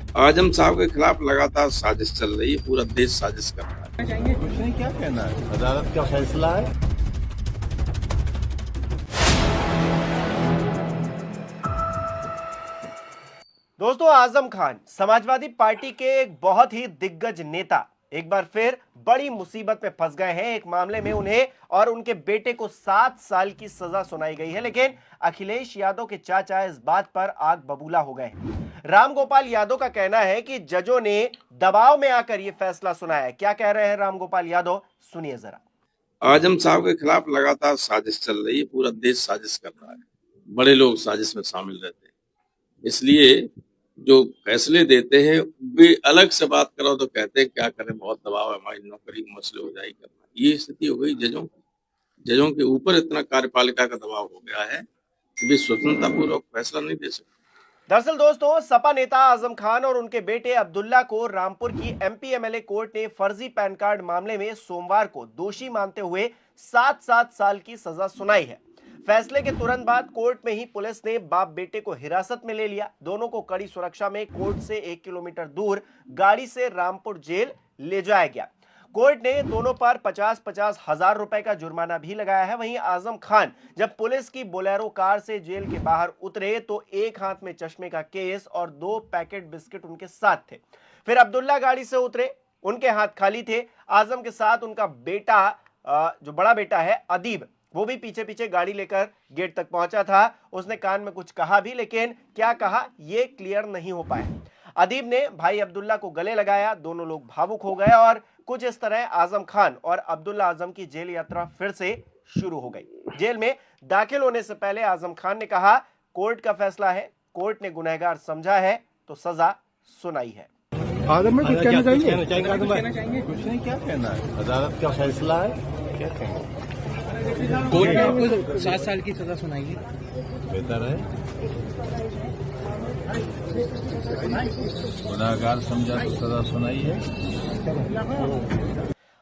आजम साहब के खिलाफ लगातार साजिश चल रही है, पूरा देश साजिश कर रहा है। कुछ नहीं, क्या कहना है, अदालत का फैसला है। दोस्तों, आजम खान समाजवादी पार्टी के एक बहुत ही दिग्गज नेता एक बार फिर बड़ी मुसीबत में फंस गए हैं। एक मामले में उन्हें और उनके बेटे को 7 साल की सजा सुनाई गई है, लेकिन अखिलेश यादव के चाचा इस बात पर आग बबूला हो गए हैं। रामगोपाल यादव का कहना है कि जजों ने दबाव में आकर यह फैसला सुनाया। क्या कह रहे हैं रामगोपाल यादव, सुनिए जरा। आजम साहब के खिलाफ लगातार साजिश चल रही है, पूरा देश साजिश कर रहा है। बड़े लोग साजिश में शामिल रहते हैं, इसलिए जो फैसले देते हैं वे अलग से बात करो तो कहते हैं क्या करें, बहुत दबाव है, हमारी नौकरी मसले हो जाएगी करना। ये स्थिति हो गई जजों के ऊपर इतना कार्यपालिका का दबाव हो गया है कि वे स्वतंत्रता पूर्वक फैसला नहीं दे सकते। दरअसल दोस्तों, सपा नेता आजम खान और उनके बेटे अब्दुल्ला को रामपुर की एमपी एमएलए कोर्ट ने फर्जी पैन कार्ड मामले में सोमवार को दोषी मानते हुए 7 साल की सजा सुनाई है। फैसले के तुरंत बाद कोर्ट में ही पुलिस ने बाप बेटे को हिरासत में ले लिया। दोनों को कड़ी सुरक्षा में कोर्ट से 1 किलोमीटर दूर गाड़ी से रामपुर जेल ले जाया गया। कोर्ट ने दोनों पर 50-50 हजार रुपए का जुर्माना भी लगाया है। वहीं आजम खान जब पुलिस की बोलेरो कार से जेल के बाहर उतरे तो एक हाथ में चश्मे का केस और 2 पैकेट बिस्किट उनके साथ थे। फिर अब्दुल्ला गाड़ी से उतरे, उनके हाथ खाली थे। आजम के साथ उनका बेटा, जो बड़ा बेटा है अदीब, वो भी पीछे पीछे गाड़ी लेकर गेट तक पहुंचा था। उसने कान में कुछ कहा भी, लेकिन क्या कहा ये क्लियर नहीं हो पाया। अदीब ने भाई अब्दुल्ला को गले लगाया, दोनों लोग भावुक हो गए और कुछ इस तरह आजम खान और अब्दुल्ला आजम की जेल यात्रा फिर से शुरू हो गई। जेल में दाखिल होने से पहले आजम खान ने कहा, कोर्ट का फैसला है, कोर्ट ने गुनहगार समझा है तो सजा सुनाई है। आजम में कुछ कहना चाहिए? कुछ नहीं, क्या कहना है, अदालत का फैसला है, क्या कहेंगे। कोर्ट ने आपको 7 साल की सजा सुनाई है। बेहतर है, गुनहगार समझा तो सजा सुनाई है।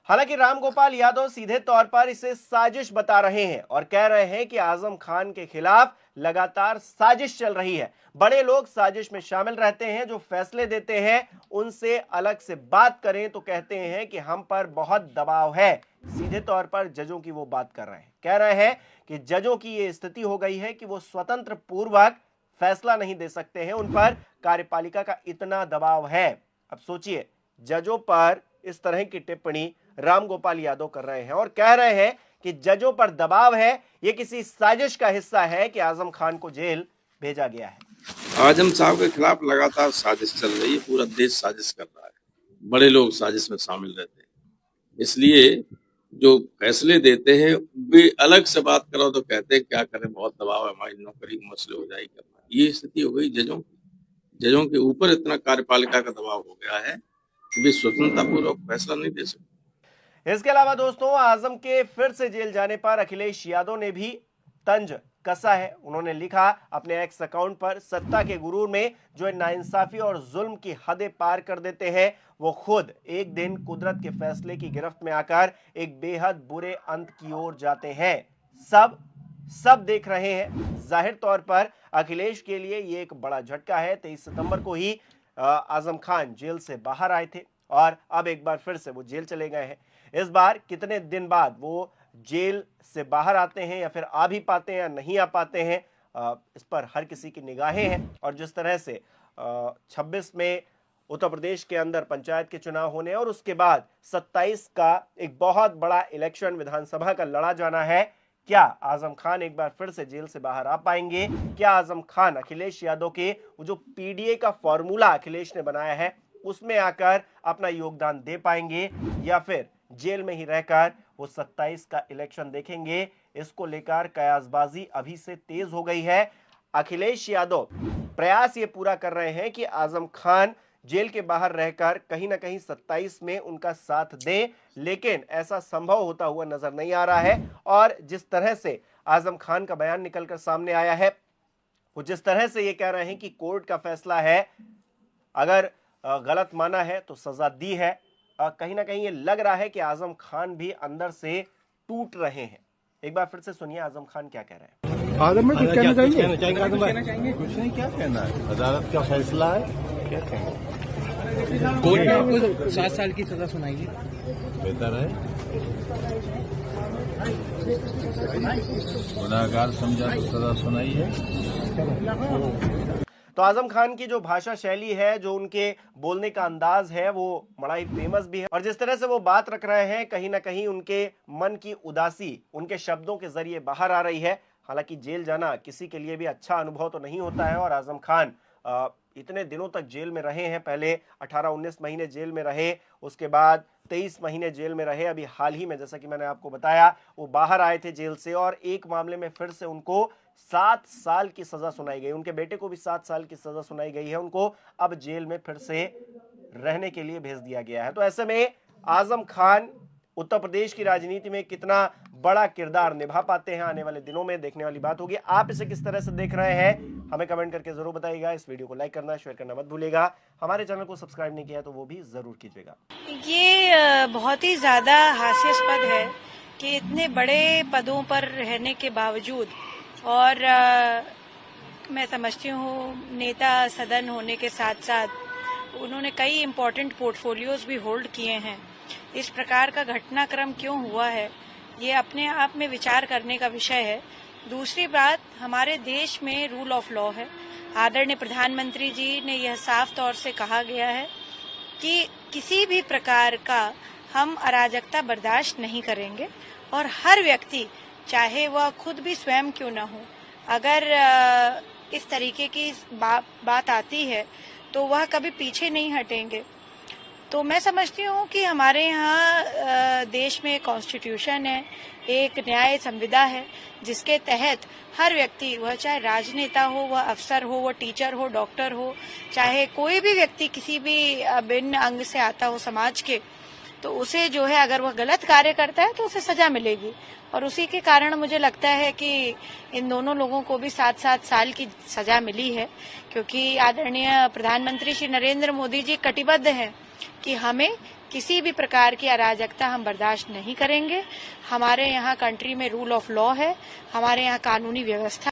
हालांकि रामगोपाल यादव सीधे तौर पर इसे साजिश बता रहे हैं और कह रहे हैं कि आजम खान के खिलाफ लगातार साजिश चल रही है। बड़े लोग साजिश में शामिल रहते हैं, जो फैसले देते हैं उनसे अलग से बात करें तो कहते हैं कि हम पर बहुत दबाव है। सीधे तौर पर जजों की वो बात कर रहे हैं, कह रहे हैं कि जजों की ये स्थिति हो गई है कि वो स्वतंत्र पूर्वक फैसला नहीं दे सकते हैं, उन पर कार्यपालिका का इतना दबाव है। अब सोचिए, जजों पर इस तरह की टिप्पणी रामगोपाल यादव कर रहे हैं और कह रहे हैं कि जजों पर दबाव है, ये किसी साजिश का हिस्सा है कि आजम खान को जेल भेजा गया है। आजम साहब के खिलाफ लगातार साजिश चल रही है, पूरा देश साजिश कर रहा है। बड़े लोग साजिश में शामिल रहते हैं, इसलिए जो फैसले देते हैं वे अलग से बात करो तो कहते हैं क्या करें, बहुत दबाव है, हमारी नौकरी मसले हो जाएगी करना। ये स्थिति हो गई जजों के ऊपर इतना कार्यपालिका का दबाव हो गया है कि वे स्वतंत्रता पूर्वक फैसला नहीं दे सकते। इसके अलावा दोस्तों, आजम के फिर से जेल जाने पर अखिलेश यादव ने भी तंज कसा है। उन्होंने लिखा अपने एक्स अकाउंट पर, सत्ता के गुरूर में जो नाइंसाफी और जुल्म की हदें पार कर देते हैं, वो खुद एक दिन कुदरत के फैसले की गिरफ्त में आकर एक बेहद बुरे अंत की ओर जाते हैं। सब देख रहे हैं। जाहिर तौर पर अखिलेश के लिए ये एक बड़ा झटका है। 23 सितंबर को ही आजम खान जेल से बाहर आए थे और अब एक बार फिर से वो जेल चले गए हैं। इस बार कितने दिन बाद वो जेल से बाहर आते हैं या फिर आ भी पाते हैं या नहीं आ पाते हैं, इस पर हर किसी की निगाहें हैं। और जिस तरह से 26 में उत्तर प्रदेश के अंदर पंचायत के चुनाव होने और उसके बाद 27 का एक बहुत बड़ा इलेक्शन विधानसभा का लड़ा जाना है, क्या आजम खान एक बार फिर से जेल से बाहर आ पाएंगे? क्या आजम खान अखिलेश यादव के वो जो पीडीए का फॉर्मूला अखिलेश ने बनाया है उसमें आकर अपना योगदान दे पाएंगे या फिर जेल में ही रहकर वो 27 का इलेक्शन देखेंगे? इसको लेकर कयासबाजी अभी से तेज हो गई है। अखिलेश यादव प्रयास ये पूरा कर रहे हैं कि आजम खान जेल के बाहर रहकर कहीं ना कहीं 27 में उनका साथ दें, लेकिन ऐसा संभव होता हुआ नजर नहीं आ रहा है। और जिस तरह से आजम खान का बयान निकलकर सामने आया है, वो जिस तरह से ये कह रहे हैं कि कोर्ट का फैसला है, अगर गलत माना है तो सजा दी है, कहीं ना कहीं ये लग रहा है कि आजम खान भी अंदर से टूट रहे हैं। एक बार फिर से सुनिए आजम खान क्या कह रहे हैं। आजम में कुछ कहना चाहिए? कुछ नहीं, क्या कहना है, अदालत का फैसला है। क्या कहेंगे? कोर्ट ने आपको 7 साल की सजा सुनाई है। बेहतर है, गुनाहगार समझा तो सजा सुनाई है। तो आजम खान की जो भाषा शैली है, जो उनके बोलने का अंदाज है, वो बड़ा ही फेमस भी है। और जिस तरह से वो बात रख रहे हैं, कहीं ना कहीं उनके मन की उदासी उनके शब्दों के जरिए बाहर आ रही है। हालांकि जेल जाना किसी के लिए भी अच्छा अनुभव तो नहीं होता है, और आजम खान इतने दिनों तक जेल में रहे हैं। पहले 18-19 महीने जेल में रहे, उसके बाद 23 महीने जेल में रहे। अभी हाल ही में, जैसा कि मैंने आपको बताया, वो बाहर आए थे जेल से, और एक मामले में फिर से उनको 7 साल की सजा सुनाई गई। उनके बेटे को भी 7 साल की सजा सुनाई गई है। उनको अब जेल में फिर से रहने के लिए भेज दिया गया है। तो ऐसे में आजम खान उत्तर प्रदेश की राजनीति में कितना बड़ा किरदार निभा पाते हैं, आने वाले दिनों में देखने वाली बात होगी। आप इसे किस तरह से देख रहे हैं, हमें कमेंट करके जरूर बताइएगा। इस वीडियो को लाइक करना, शेयर करना मत भूलिएगा। हमारे चैनल को सब्सक्राइब नहीं किया तो वो भी जरूर कीजिएगा। ये बहुत ही ज्यादा हास्यास्पद है कि इतने बड़े पदों पर रहने के बावजूद, और मैं समझती हूँ नेता सदन होने के साथ साथ उन्होंने कई इम्पोर्टेंट पोर्टफोलियोज भी होल्ड किए हैं। इस प्रकार का घटनाक्रम क्यों हुआ है, ये अपने आप में विचार करने का विषय है। दूसरी बात, हमारे देश में रूल ऑफ लॉ है। आदरणीय प्रधानमंत्री जी ने यह साफ तौर से कहा गया है कि किसी भी प्रकार का हम अराजकता बर्दाश्त नहीं करेंगे, और हर व्यक्ति, चाहे वह खुद भी स्वयं क्यों न हो, अगर इस तरीके की बात आती है तो वह कभी पीछे नहीं हटेंगे। तो मैं समझती हूँ कि हमारे यहाँ देश में कॉन्स्टिट्यूशन है, एक न्याय संविदा है, जिसके तहत हर व्यक्ति, वह चाहे राजनेता हो, वह अफसर हो, वह टीचर हो, डॉक्टर हो, चाहे कोई भी व्यक्ति किसी भी भिन्न अंग से आता हो समाज के, तो उसे जो है, अगर वह गलत कार्य करता है तो उसे सजा मिलेगी। और उसी के कारण मुझे लगता है कि इन दोनों लोगों को भी 7-7 साल की सजा मिली है, क्योंकि आदरणीय प्रधानमंत्री श्री नरेंद्र मोदी जी कटिबद्ध हैं कि हमें किसी भी प्रकार की अराजकता हम बर्दाश्त नहीं करेंगे। हमारे यहाँ कंट्री में रूल ऑफ लॉ है, हमारे यहाँ कानूनी व्यवस्था